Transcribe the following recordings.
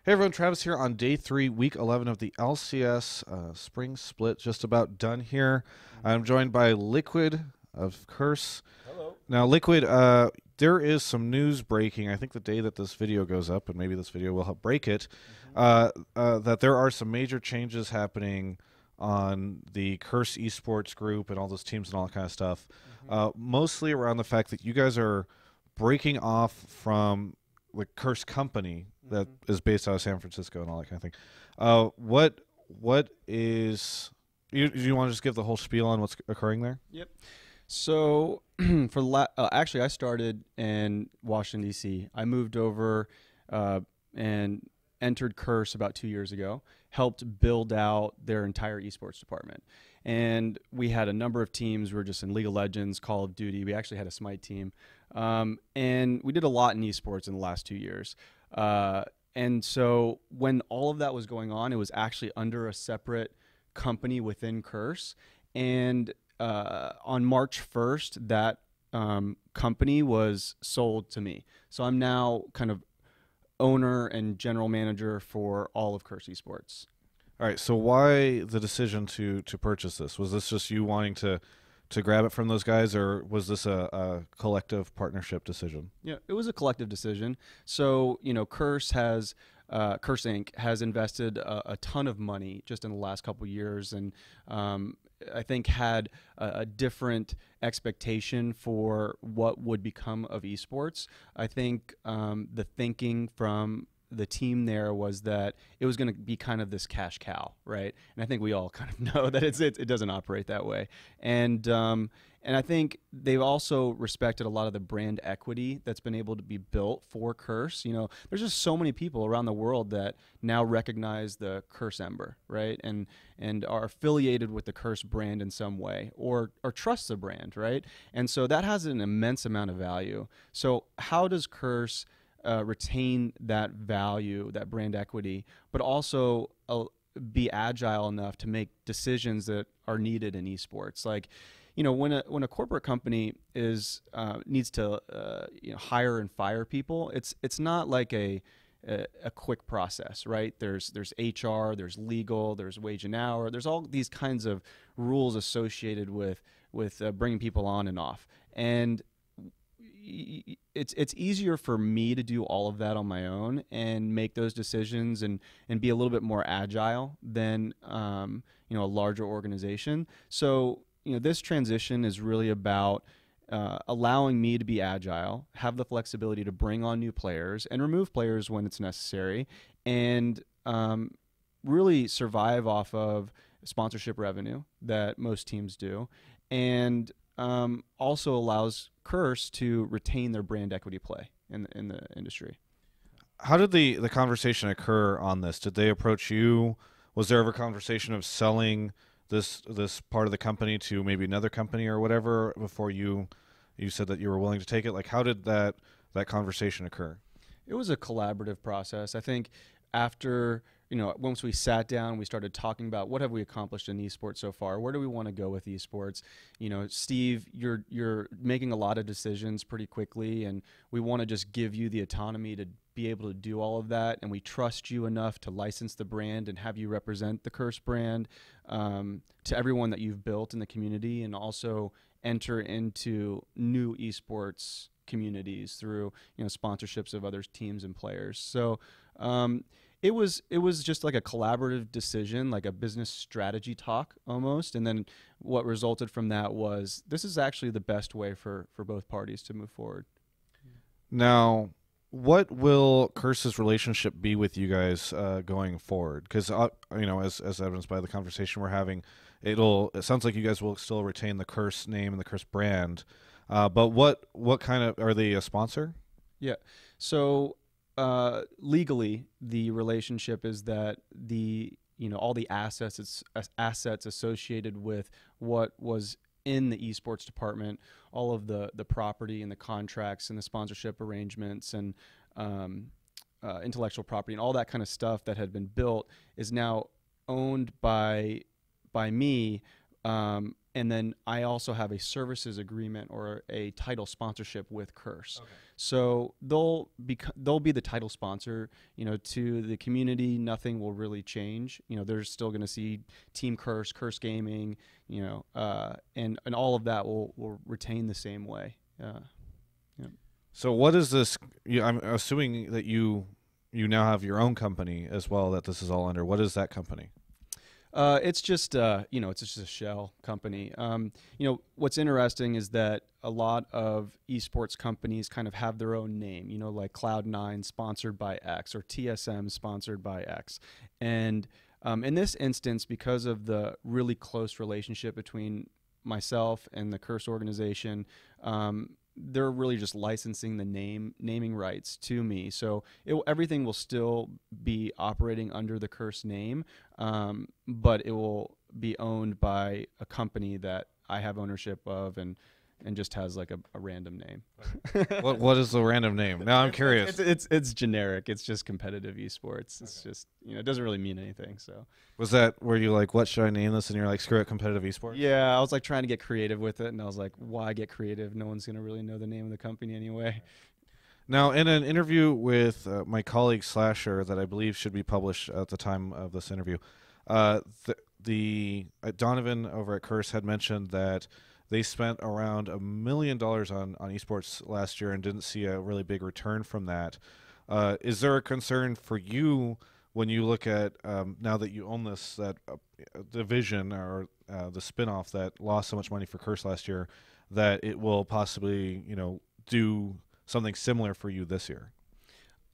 Hey everyone, Travis here on day 3, week 11 of the LCS spring split. Just about done here. I'm joined by Liquid of Curse. Hello. Now, Liquid, there is some news breaking. I think the day that this video goes up, and maybe this video will help break it, that there are some major changes happening on the Curse eSports group and all those teams and all that kind of stuff. Mostly around the fact that you guys are breaking off from the Curse company that is based out of San Francisco and all that kind of thing. What is you want to just give the whole spiel on what's occurring there? Yep. So actually, I started in Washington D.C. I moved over and entered Curse about 2 years ago. Helped build out their entire esports department, and we had a number of teams. We were just in League of Legends, Call of Duty. We actually had a Smite team, and we did a lot in esports in the last 2 years. And so when all of that was going on, it was actually under a separate company within Curse. And on March 1st, that company was sold to me. So I'm now kind of owner and general manager for all of Curse Esports. All right. So why the decision to purchase this? Was this just you wanting to grab it from those guys, or was this a collective partnership decision? Yeah, it was a collective decision. So, Curse Inc. has invested a ton of money just in the last couple of years, and I think had a different expectation for what would become of esports. I think the thinking from the team there was that it was going to be kind of this cash cow, right? And I think we all kind of know that it doesn't operate that way. And I think they've also respected a lot of the brand equity that's been able to be built for Curse. There's just so many people around the world that now recognize the Curse Ember, right? And are affiliated with the Curse brand in some way, or trust the brand, right? And so that has an immense amount of value. So how does Curse retain that value, that brand equity, but also be agile enough to make decisions that are needed in esports? Like, when a corporate company needs to hire and fire people, it's not like a quick process, right? There's HR, there's legal, there's wage and hour, there's all these kinds of rules associated with bringing people on and off, and it's easier for me to do all of that on my own and make those decisions and be a little bit more agile than a larger organization. So this transition is really about allowing me to be agile, have the flexibility to bring on new players and remove players when it's necessary, and really survive off of sponsorship revenue that most teams do, and also allows Curse to retain their brand equity play in the industry. How did the conversation occur on this? Did they approach you? Was there ever conversation of selling this part of the company to maybe another company or whatever before you said that you were willing to take it? Like, how did that conversation occur? It was a collaborative process. I think after, once we sat down, we started talking about what have we accomplished in esports so far? Where do we want to go with esports? Steve, you're making a lot of decisions pretty quickly, and we want to just give you the autonomy to be able to do all of that, and we trust you enough to license the brand and have you represent the Curse brand to everyone that you've built in the community, and also enter into new esports communities through sponsorships of other teams and players. So it was just like a collaborative decision, like a business strategy talk almost, and then what resulted from that was this is actually the best way for both parties to move forward. Now, what will Curse's relationship be with you guys going forward? Because as evidenced by the conversation we're having, it sounds like you guys will still retain the Curse name and the Curse brand. But what kind of, are they a sponsor? Yeah. So legally, the relationship is that all the assets associated with what was in the esports department, all of the property and the contracts and the sponsorship arrangements and intellectual property and all that kind of stuff that had been built is now owned by me, and then I also have a services agreement or a title sponsorship with Curse. Okay. So they'll be the title sponsor, to the community. Nothing will really change. They're still going to see Team Curse, Curse Gaming, and all of that will retain the same way. Yeah. So what is this? I'm assuming that you now have your own company as well that this is all under. What is that company? It's just it's just a shell company. What's interesting is that a lot of esports companies kind of have their own name. Like Cloud9 sponsored by X or TSM sponsored by X, and in this instance, because of the really close relationship between myself and the Curse organization, they're really just licensing the naming rights to me. So everything will still be operating under the Curse name, but it will be owned by a company that I have ownership of and just has like a random name. What is the random name? Now I'm curious. It's generic. It's just competitive esports. It's just, it doesn't really mean anything. So was that where you like, what should I name this? And you're like, screw it, competitive esports? Yeah, I was like trying to get creative with it, and I was like, why get creative? No one's going to really know the name of the company anyway. Now, in an interview with my colleague Slasher that I believe should be published at the time of this interview, Donovan over at Curse had mentioned that they spent around $1 million on esports last year and didn't see a really big return from that. Is there a concern for you when you look at now that you own this division or the spinoff that lost so much money for Curse last year, that it will possibly do something similar for you this year?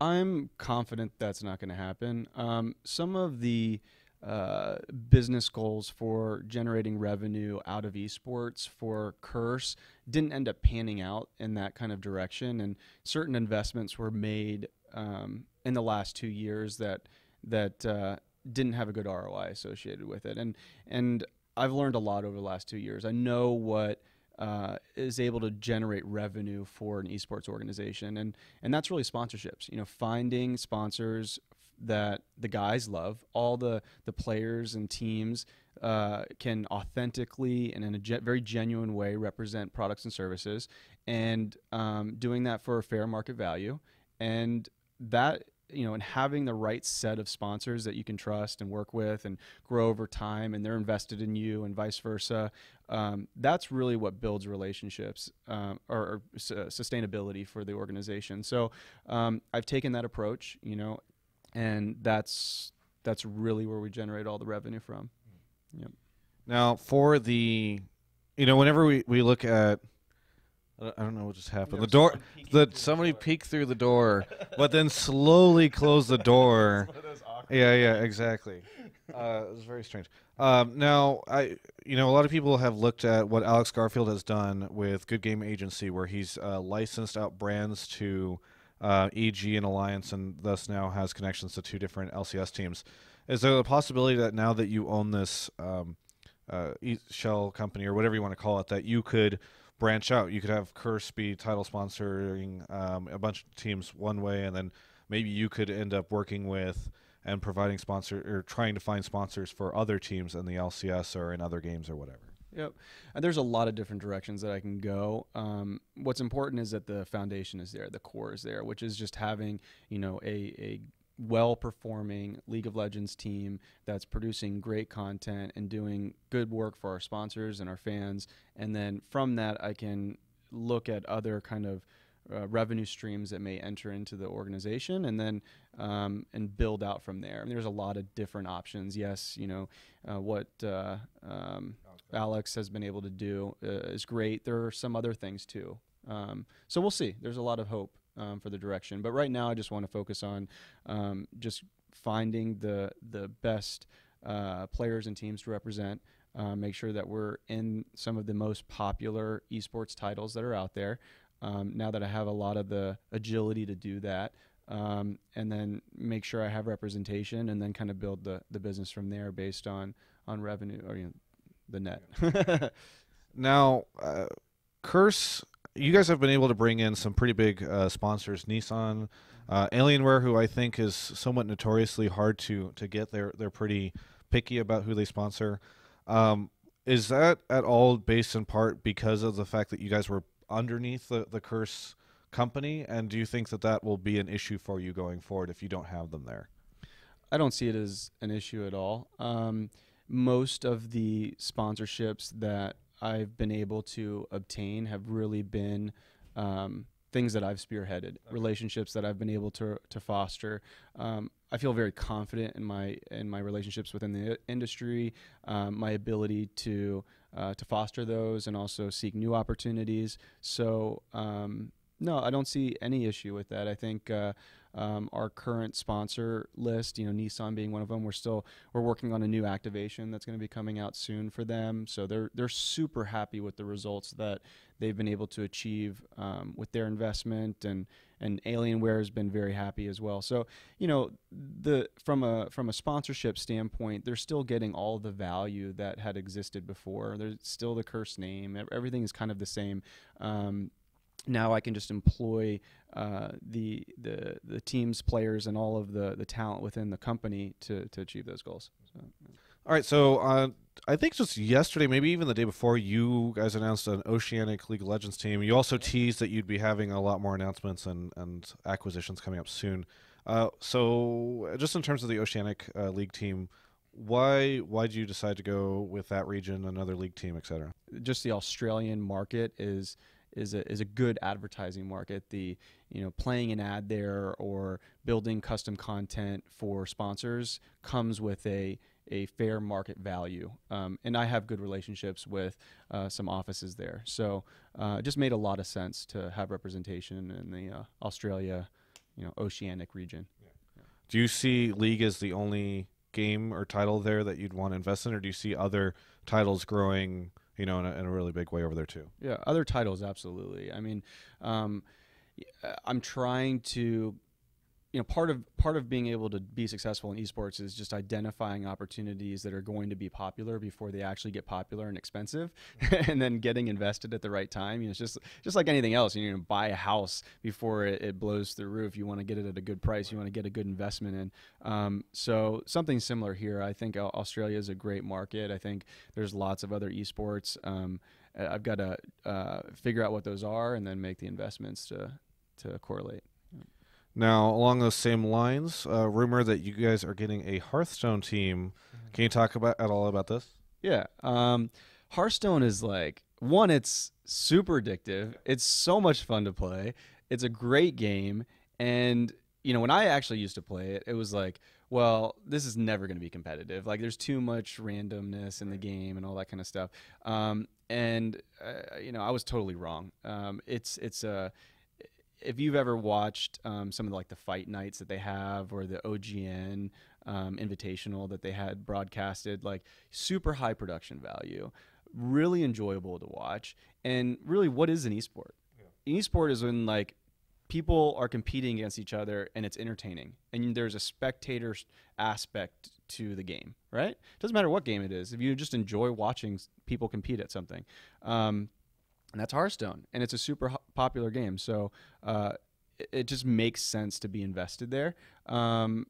I'm confident that's not going to happen. Some of the business goals for generating revenue out of esports for Curse didn't end up panning out in that kind of direction, and certain investments were made in the last 2 years that didn't have a good ROI associated with it. And I've learned a lot over the last 2 years. I know what is able to generate revenue for an esports organization, and that's really sponsorships. Finding sponsors that the guys love, all the players and teams can authentically and in a very genuine way represent products and services, and doing that for a fair market value, and that and having the right set of sponsors that you can trust and work with and grow over time, and they're invested in you and vice versa. That's really what builds relationships or sustainability for the organization. So I've taken that approach, and that's really where we generate all the revenue from. Yep. Now, for whenever we look at, I don't know what just happened. The door, somebody peeked through the door, but then slowly closed the door. Yeah, exactly. It was very strange. Now, a lot of people have looked at what Alex Garfield has done with Good Game Agency, where he's licensed out brands to EG and Alliance, and thus now has connections to 2 different LCS teams. Is there a possibility that now that you own this shell company or whatever you want to call it, that you could branch out? You could have Curse be title sponsoring a bunch of teams one way, and then maybe you could end up working with and providing trying to find sponsors for other teams in the LCS or in other games or whatever. Yep. And there's a lot of different directions that I can go. What's important is that the foundation is there, the core is there, which is just having, a well-performing League of Legends team that's producing great content and doing good work for our sponsors and our fans. And then from that, I can look at other kind of revenue streams that may enter into the organization, and then and build out from there. And there's a lot of different options. Yes, what Alex has been able to do is great. There are some other things too. So we'll see. There's a lot of hope for the direction. But right now, I just want to focus on just finding the best players and teams to represent. Make sure that we're in some of the most popular esports titles that are out there. Now that I have a lot of the agility to do that, and then make sure I have representation, and then kind of build the business from there based on revenue or the net. Now, Curse, you guys have been able to bring in some pretty big sponsors, Nissan, Alienware, who I think is somewhat notoriously hard to get. They're pretty picky about who they sponsor. Is that at all based in part because of the fact that you guys were underneath the Curse company? And do you think that that will be an issue for you going forward if you don't have them there? I don't see it as an issue at all. Most of the sponsorships that I've been able to obtain have really been things that I've spearheaded, relationships that I've been able to foster. I feel very confident in my relationships within the industry, my ability to foster those and also seek new opportunities. So no, I don't see any issue with that. I think our current sponsor list, Nissan being one of them, we're working on a new activation that's going to be coming out soon for them. So they're super happy with the results that they've been able to achieve with their investment, and Alienware has been very happy as well. So from a sponsorship standpoint, they're still getting all the value that had existed before. There's still the Curse name. Everything is kind of the same. Now I can just employ the team's players and all of the talent within the company to achieve those goals. So, yeah. All right, so I think just yesterday, maybe even the day before, you guys announced an Oceanic League Legends team. You also teased that you'd be having a lot more announcements and acquisitions coming up soon. So just in terms of the Oceanic League team, why did you decide to go with that region, another league team, etc.? Just the Australian market is a good advertising market. Playing an ad there or building custom content for sponsors comes with a fair market value. And I have good relationships with some offices there. So it just made a lot of sense to have representation in the Australia, Oceanic region. Yeah. Do you see League as the only game or title there that you'd want to invest in, or do you see other titles growing in a really big way over there too? Yeah, other titles, absolutely. I mean, I'm trying to, part of being able to be successful in esports is just identifying opportunities that are going to be popular before they actually get popular and expensive, and then getting invested at the right time. It's just like anything else. Buy a house before it blows through the roof. You want to get it at a good price. You want to get a good investment in. So something similar here. I think Australia is a great market. I think there's lots of other esports. I've got to figure out what those are and then make the investments to correlate. Now, along those same lines, rumor that you guys are getting a Hearthstone team. Can you talk at all about this? Yeah. Hearthstone is it's super addictive. It's so much fun to play. It's a great game. And, when I actually used to play it, it was like, well, this is never going to be competitive. There's too much randomness in the game and all that kind of stuff. I was totally wrong. If you've ever watched some of the fight nights that they have, or the OGN invitational that they had broadcasted, super high production value, really enjoyable to watch. And really, what is an esport? Yeah. An esport is when people are competing against each other and it's entertaining, and there's a spectator aspect to the game, right? It doesn't matter what game it is. If you just enjoy watching people compete at something, and that's Hearthstone, and it's a super popular game. So it just makes sense to be invested there. So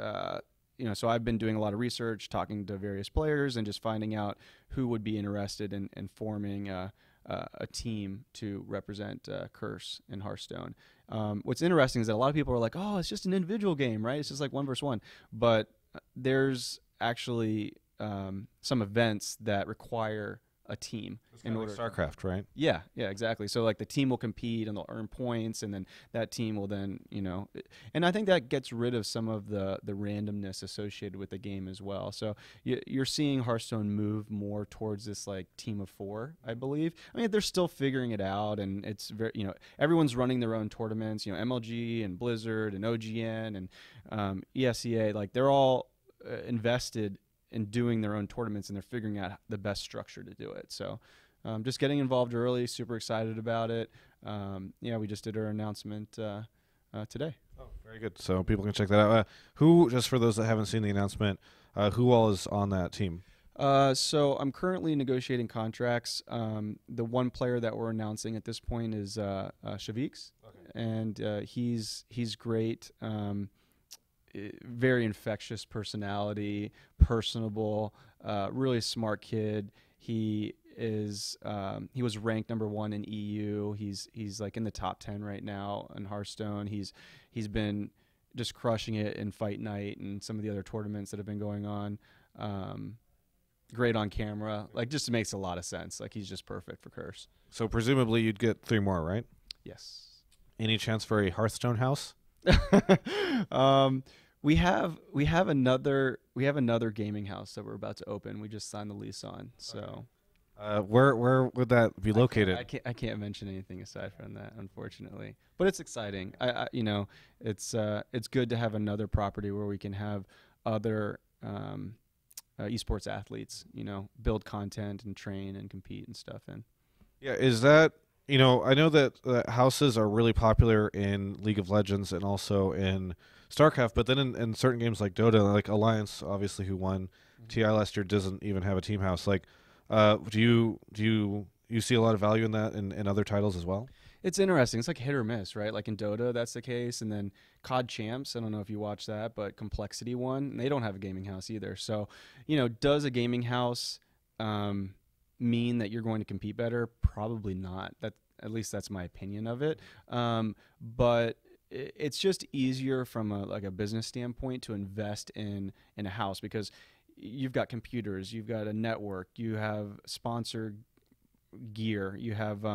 I've been doing a lot of research, talking to various players, and just finding out who would be interested in forming a team to represent Curse in Hearthstone. What's interesting is that a lot of people are like, oh, it's just an individual game, right? It's just like 1 versus 1. But there's actually some events that require a team in order. Like StarCraft, right? Yeah, exactly. So the team will compete and they'll earn points, and then that team will then, and I think that gets rid of some of the randomness associated with the game as well. So you're seeing Hearthstone move more towards this team of 4, I believe. I mean, they're still figuring it out, and it's very, everyone's running their own tournaments. MLG and Blizzard and OGN and ESEA, they're all invested in doing their own tournaments, and they're figuring out the best structure to do it. So just getting involved early, super excited about it. We just did our announcement today. Oh, very good. So people can check that out. Who, just for those that haven't seen the announcement, who all is on that team? So I'm currently negotiating contracts. The one player that we're announcing at this point is Shebix, okay. And he's great. very infectious personality, personable, really smart kid. He was ranked #1 in EU. He's like in the top 10 right now in Hearthstone. He's been just crushing it in Fight Night and some of the other tournaments that have been going on. Great on camera. Like, just makes a lot of sense. Like, he's just perfect for Curse. So presumably you'd get 3 more, right? Yes. Any chance for a Hearthstone House? We have another gaming house that we're about to open. We just signed the lease on. So where would that be located? I can't mention anything aside from that, unfortunately. But it's exciting. It's good to have another property where we can have other esports athletes, build content and train and compete and stuff in. Yeah, is that, I know that houses are really popular in League of Legends and also in StarCraft, but then in certain games like Dota, like Alliance, obviously, who won TI last year, doesn't even have a team house. Like, do you see a lot of value in that in other titles as well? It's interesting. It's like hit or miss, right? Like in Dota, that's the case. And then COD Champs, I don't know if you watch that, but Complexity won. They don't have a gaming house either. So, does a gaming house mean that you're going to compete better? Probably not. At least that's my opinion of it. But it's just easier from a business standpoint to invest in a house because you've got computers, you've got a network, you have sponsored gear, you have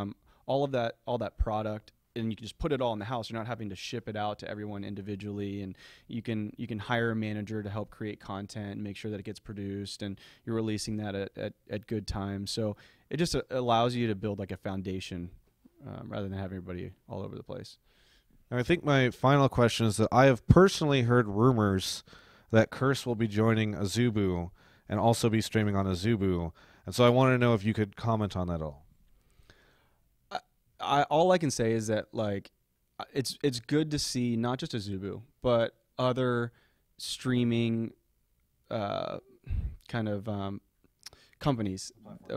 all that product, and you can just put it all in the house. You're not having to ship it out to everyone individually, and you can hire a manager to help create content and make sure that it gets produced, and you're releasing that at good times. So it just allows you to build like a foundation rather than having everybody all over the place. And I think my final question is that I have personally heard rumors that Curse will be joining Azubu and also be streaming on Azubu, and so I wanted to know if you could comment on that at all. All I can say is that like it's good to see not just Azubu but other streaming kind of companies,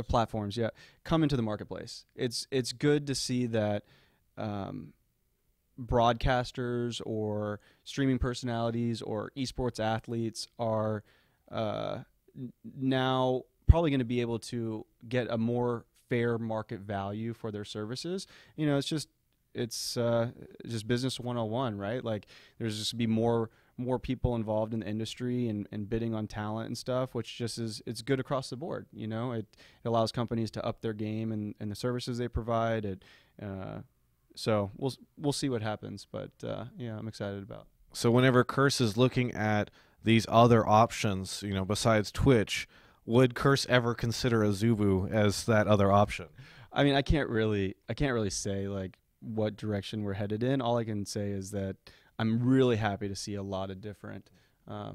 platforms, come into the marketplace. It's good to see that broadcasters or streaming personalities or esports athletes are now probably going to be able to get a more fair market value for their services. It's just business 101, right? Like there's just be more people involved in the industry and bidding on talent and stuff, which just it's good across the board. It allows companies to up their game and the services they provide. So we'll see what happens, but I'm excited about. So whenever Curse is looking at these other options, besides Twitch, would Curse ever consider Azubu as that other option? I mean, I can't really say like what direction we're headed in. All I can say is that I'm really happy to see a lot of different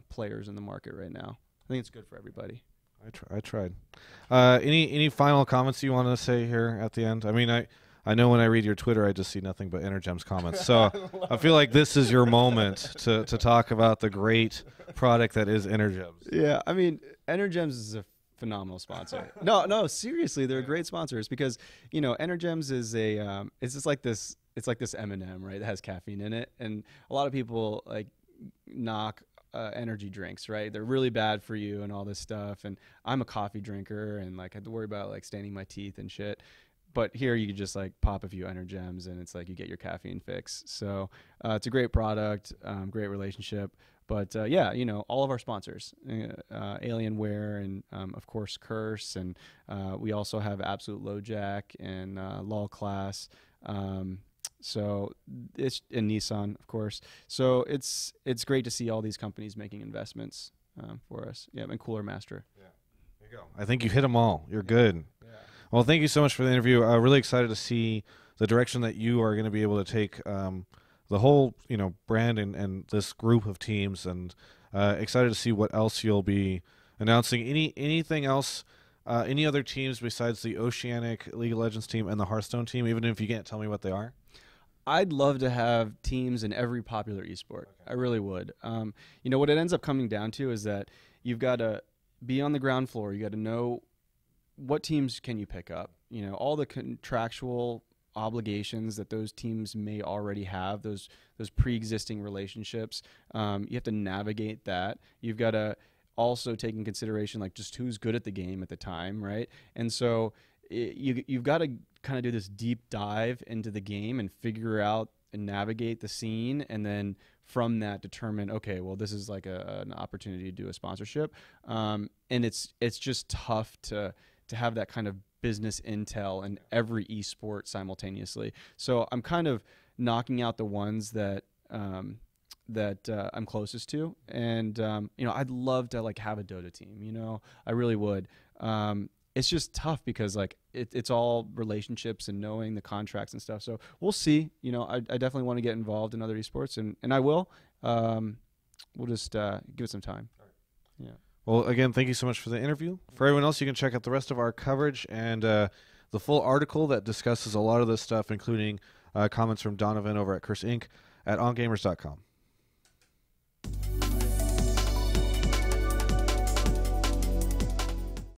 players in the market right now. I think it's good for everybody. I tried. Any final comments you want to say here at the end? I mean, I know when I read your Twitter, I just see nothing but Energems comments. So I feel like this is your moment to talk about the great product that is Energems. Yeah, I mean, Energems is a phenomenal sponsor. No, seriously, they're great sponsors because Energems is it's just like this. It's like this M&M, right? That has caffeine in it, and a lot of people like knock energy drinks, right? They're really bad for you and all this stuff. And I'm a coffee drinker, and like I had to worry about like staining my teeth and shit. But here you can just like pop a few Energems and it's like you get your caffeine fix. So it's a great product, great relationship. But all of our sponsors, Alienware and of course Curse, and we also have Absolute LoJack and Law Class. So it's in Nissan, of course. So it's great to see all these companies making investments for us. Yeah, and Cooler Master. Yeah, there you go. I think you hit them all. You're good. Yeah. Well, thank you so much for the interview. Really excited to see the direction that you are going to be able to take the whole brand and this group of teams, and excited to see what else you'll be announcing. Anything else? Any other teams besides the Oceanic League of Legends team and the Hearthstone team? Even if you can't tell me what they are. I'd love to have teams in every popular esport. Okay. I really would. What it ends up coming down to is that you've got to be on the ground floor. You got to know what teams can you pick up. All the contractual obligations that those teams may already have, those pre-existing relationships. You have to navigate that. You've got to also take in consideration like just who's good at the game at the time, right? And so you've got to kind of do this deep dive into the game and figure out and navigate the scene, and then from that determine, okay, well, this is like an opportunity to do a sponsorship. And it's just tough to have that kind of business intel in every esport simultaneously. So I'm kind of knocking out the ones that I'm closest to, and I'd love to like have a Dota team. I really would. It's just tough because like it's all relationships and knowing the contracts and stuff. So we'll see. I definitely want to get involved in other esports, and I will. We'll just give it some time. Yeah. Well, again, thank you so much for the interview. For everyone else, you can check out the rest of our coverage and the full article that discusses a lot of this stuff, including comments from Donovan over at Curse Inc. at ongamers.com.